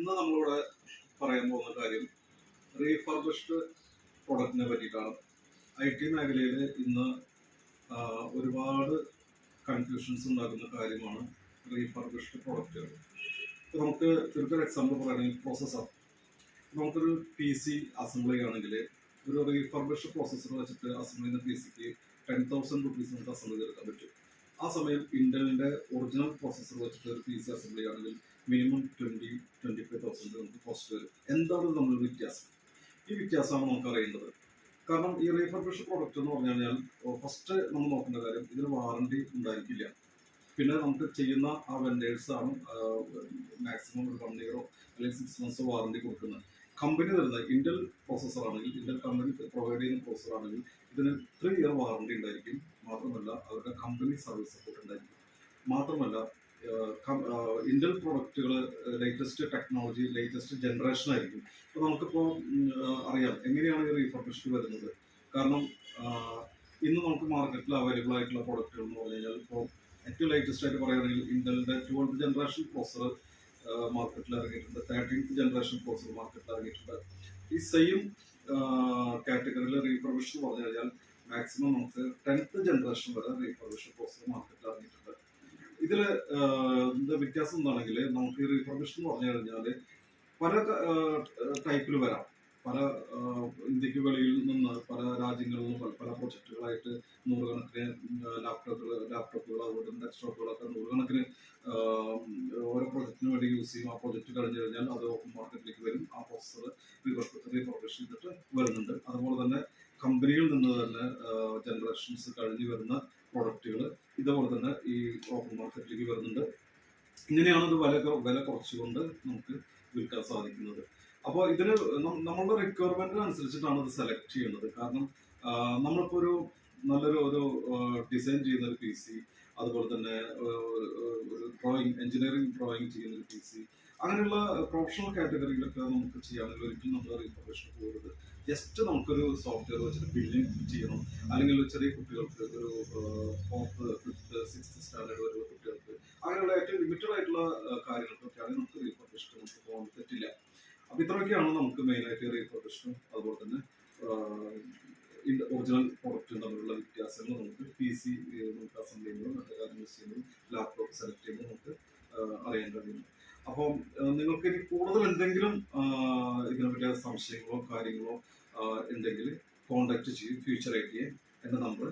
ഇന്ന് നമ്മളിവിടെ പറയാൻ പോകുന്ന കാര്യം റീഫർബിഷ്ഡ് പ്രൊഡക്റ്റിനെ പറ്റിയിട്ടാണ്. IT മേഖലയിൽ ഇന്ന് ഒരുപാട് കൺഫ്യൂഷൻസ് ഉണ്ടാക്കുന്ന കാര്യമാണ് റീഫർബിഷ്ഡ് പ്രൊഡക്റ്റുകൾ. ഇപ്പോൾ നമുക്ക് ചുരുക്കൊരു എക്സാമ്പിൾ പറയുകയാണെങ്കിൽ പ്രോസസ്സർ. നമുക്കൊരു PC അസംബിൾ ചെയ്യുകയാണെങ്കിൽ ഒരു റീഫർബിഷ്ഡ് പ്രോസസ്സർ വെച്ചിട്ട് അസംബിൾ ചെയ്യുന്ന PCക്ക് 10,000 റുപ്പീസ് നമുക്ക് അസംബിൾ ചെയ്തെടുക്കാൻ പറ്റും. ആ സമയം ഇന്റലിന്റെ ഒറിജിനൽ പ്രോസസ്സർ വെച്ചിട്ട് ഒരു PC അസംബിൾ ചെയ്യുകയാണെങ്കിൽ മിനിമം 20-25,000 നമുക്ക് കോസ്റ്റ് വരും. എന്താണ് നമ്മൾ വ്യത്യാസം? ഈ വ്യത്യാസമാണ് നമുക്ക് അറിയേണ്ടത്. കാരണം ഈ റീഫർബിഷ്ഡ് പ്രോഡക്റ്റ് എന്ന് പറഞ്ഞു കഴിഞ്ഞാൽ ഫസ്റ്റ് നമ്മൾ നോക്കേണ്ട കാര്യം, ഇതിന് വാറണ്ടി ഉണ്ടായിരിക്കില്ല. പിന്നെ നമുക്ക് ചെയ്യുന്ന ആ വെൻഡേഴ്സ് ആണ് മാക്സിമം ഒരു 1 ഇയറോ അല്ലെങ്കിൽ 6 months വാറണ്ടി കൊടുക്കുന്നത്. കമ്പനി തരുന്ന ഇന്റൽ പ്രോസസ്സർ ആണെങ്കിൽ, ഇന്റൽ കമ്പനി പ്രൊവൈഡ് ചെയ്യുന്ന പ്രോസസ്സർ ആണെങ്കിൽ ഇതിന് 3 ഇയർ വാറണ്ടി ഉണ്ടായിരിക്കും. മാത്രമല്ല അവരുടെ കമ്പനി സർവീസ് സപ്പോർട്ട് ഉണ്ടായിരിക്കും. മാത്രമല്ല ഇന്റൽ പ്രൊഡക്റ്റുകൾ ലേറ്റസ്റ്റ് ടെക്നോളജി, ലേറ്റസ്റ്റ് ജനറേഷൻ ആയിരിക്കും. അപ്പോൾ നമുക്കിപ്പോൾ അറിയാം എങ്ങനെയാണ് ഈ റീഫർബിഷ്ഡ് വരുന്നത്. കാരണം ഇന്ന് നമുക്ക് മാർക്കറ്റിൽ അവൈലബിൾ ആയിട്ടുള്ള പ്രൊഡക്റ്റുകൾ എന്ന് പറഞ്ഞു കഴിഞ്ഞാൽ, ഇപ്പോൾ ഏറ്റവും ലേറ്റസ്റ്റ് ആയിട്ട് പറയുകയാണെങ്കിൽ ഇന്റലിന്റെ 12th ജനറേഷൻ പ്രോസസർ മാർക്കറ്റിൽ ഇറങ്ങിയിട്ടുണ്ട്, 13th ജനറേഷൻ പ്രോസസർ മാർക്കറ്റിൽ ഇറങ്ങിയിട്ടുണ്ട്. ഈ സെയിം കാറ്റഗറിയിൽ റീഫർബിഷ്ഡ് പറഞ്ഞു കഴിഞ്ഞാൽ മാക്സിമം നമുക്ക് 10th ജനറേഷൻ വരെ റീഫർബിഷ്ഡ് പ്രോസസർ മാർക്കറ്റിൽ ഇറങ്ങിയിട്ടുണ്ട്. ഇതില് വ്യത്യാസം എന്താണെങ്കിൽ, നമുക്ക് ഈ റീഫർബിഷ്ഡ് എന്ന് പറഞ്ഞു കഴിഞ്ഞാൽ പല ടൈപ്പിൽ വരാം. പല ഇന്ത്യക്ക് വെളിയിൽ നിന്ന്, പല രാജ്യങ്ങളിൽ നിന്ന് പല പ്രൊജക്റ്റുകളായിട്ട് നൂറുകണക്കിന് ലാപ്ടോപ്പുകൾ അതുപോലെ തന്നെ ഡെസ്ക്ടോപ്പുകളൊക്കെ നൂറുകണക്കിന് ഓരോ പ്രൊജക്റ്റിന് വേണ്ടി യൂസ് ചെയ്യും. ആ പ്രൊജക്റ്റ് കഴിഞ്ഞ് കഴിഞ്ഞാൽ അത് ഓപ്പൺ മാർക്കറ്റിലേക്ക് വരും. ആ പ്രോസസ്സർ റീഫർബിഷ് ചെയ്തിട്ട് വരുന്നുണ്ട്. അതുപോലെ തന്നെ കമ്പനിയിൽ നിന്ന് തന്നെ ജനറേഷൻസ് കഴിഞ്ഞ് വരുന്ന പ്രൊഡക്റ്റുകൾ ഇതേപോലെ തന്നെ ഈ ഓപ്പൺ മാർക്കറ്റിലേക്ക് വരുന്നുണ്ട്. ഇങ്ങനെയാണ് ഇത് വില കുറച്ചുകൊണ്ട് നമുക്ക് വിൽക്കാൻ സാധിക്കുന്നത്. അപ്പോൾ ഇതിന് നമ്മളുടെ റിക്വയർമെന്റിനനുസരിച്ചിട്ടാണ് ഇത് സെലക്ട് ചെയ്യുന്നത്. കാരണം നമ്മളിപ്പോൾ ഒരു നല്ലൊരു ഡിസൈൻ ചെയ്യുന്ന ഒരു PC, അതുപോലെ തന്നെ എഞ്ചിനീയറിംഗ് ഡ്രോയിങ് ചെയ്യുന്ന ഒരു PC, അങ്ങനെയുള്ള പ്രൊഫഷണൽ കാറ്റഗറിയിലൊക്കെ നമുക്ക് ചെയ്യാമെങ്കിൽ ഒരിക്കലും നമ്മൾ റീഫർബിഷ്ഡ് പോകരുത്. ജസ്റ്റ് നമുക്കൊരു സോഫ്റ്റ്വെയർ വെച്ചിട്ട് ബില്ലിംഗ് ചെയ്യണം, അല്ലെങ്കിൽ ചെറിയ കുട്ടികൾക്ക്, ഒരു 4th, 5th, 6th സ്റ്റാൻഡേർഡ് വരെയുള്ള കുട്ടികൾക്ക്, അങ്ങനെയുള്ള ഏറ്റവും ലിമിറ്റഡ് ആയിട്ടുള്ള കാര്യങ്ങൾക്കൊക്കെയാണ് നമുക്ക് റീഫർബിഷ്ഡ് നമുക്ക് പോകാൻ പറ്റില്ല. അപ്പൊ ഇത്രയൊക്കെയാണ് നമുക്ക് മെയിനായിട്ട് റീഫർബിഷ്ഡും അതുപോലെ തന്നെ ഒറിജിനൽ പ്രൊഡക്റ്റും തമ്മിലുള്ള വ്യത്യാസങ്ങൾ. നമുക്ക് PC നമുക്ക് അസംബിൾ ചെയ്യുമ്പോഴും മറ്റു കാര്യങ്ങൾ ചെയ്യുമ്പോഴും ലാപ്ടോപ്പ് സെലക്ട് ചെയ്യുമ്പോൾ നമുക്ക് അറിയാൻ കഴിയുന്നു. അപ്പം നിങ്ങൾക്ക് ഇനി കൂടുതൽ എന്തെങ്കിലും ഇതിനെ പറ്റിയ സംശയങ്ങളോ കാര്യങ്ങളോ ഉണ്ടെങ്കിൽ കോൺടാക്ട് ചെയ്യും. ഫ്യൂച്ചർ IT എൻ്റെ നമ്പർ